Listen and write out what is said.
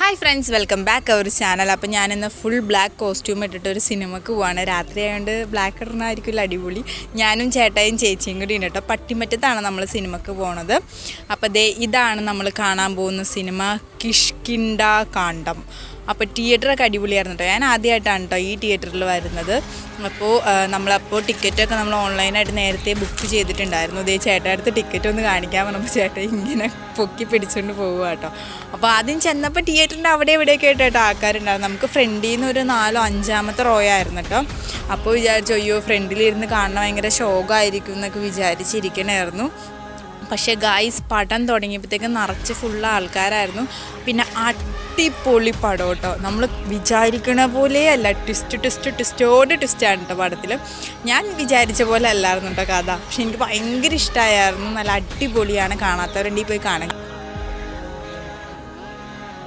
Hi friends, welcome back our channel. അപ്പോൾ ഞാനിന്ന് full black costume ഇട്ടിട്ട് ഒരു സിനിമക്ക് പോവാണ്. രാത്രി ആയതുകൊണ്ട് ബ്ലാക്ക് ഇടണമായിരിക്കില്ല, അടിപൊളി. ഞാനും ചേട്ടായും ചേച്ചിയും കൂടി ഉണ്ട് കേട്ടോ. പട്ടിമറ്റത്താണ് നമ്മൾ സിനിമക്ക് പോണത്. അപ്പോൾ ഇതാണ് നമ്മൾ കാണാൻ പോകുന്ന സിനിമ, കിഷ്കിന്ധ കാണ്ഡം. അപ്പോൾ തിയേറ്ററൊക്കെ അടിപൊളിയായിരുന്നു കേട്ടോ. ഞാൻ ആദ്യമായിട്ടാണ് കേട്ടോ ഈ തിയേറ്ററിൽ വരുന്നത്. അപ്പോൾ ടിക്കറ്റൊക്കെ നമ്മൾ ഓൺലൈനായിട്ട് നേരത്തെ ബുക്ക് ചെയ്തിട്ടുണ്ടായിരുന്നു. ചേട്ടാ അടുത്ത് ടിക്കറ്റ് ഒന്ന് കാണിക്കാൻ പറഞ്ഞപ്പോൾ ചേട്ടാ ഇങ്ങനെ പൊക്കി പിടിച്ചുകൊണ്ട് പോവുക കേട്ടോ. അപ്പോൾ ആദ്യം ചെന്നപ്പോൾ തിയേറ്ററിൻ്റെ അവിടെ എവിടെയൊക്കെ ആയിട്ടോ ആൾക്കാരുണ്ടായിരുന്നു. നമുക്ക് ഫ്രണ്ടിൽ നിന്ന് ഒരു 4-5 റോ ആയിരുന്നു കേട്ടോ. അപ്പോൾ വിചാരിച്ചു അയ്യോ ഫ്രണ്ടിലിരുന്ന് കാണാൻ ഭയങ്കര ശോകമായിരിക്കും എന്നൊക്കെ വിചാരിച്ചിരിക്കണമായിരുന്നു. പക്ഷേ ഗായ്സ് പടം തുടങ്ങിയപ്പോഴത്തേക്കും നിറച്ച് ഫുള്ള് ആൾക്കാരായിരുന്നു. പിന്നെ അടിപൊളി പടം കേട്ടോ. നമ്മൾ വിചാരിക്കണ പോലെയല്ല, ട്വിസ്റ്റോട് ട്വിസ്റ്റാണ് കേട്ടോ പടത്തിൽ. ഞാൻ വിചാരിച്ച പോലെ അല്ലായിരുന്നു കേട്ടോ കഥ. പക്ഷെ എനിക്ക് ഭയങ്കര ഇഷ്ടമായിരുന്നു. നല്ല അടിപൊളിയാണ്. കാണാത്തവരുണ്ടെങ്കിൽ പോയി കാണാൻ.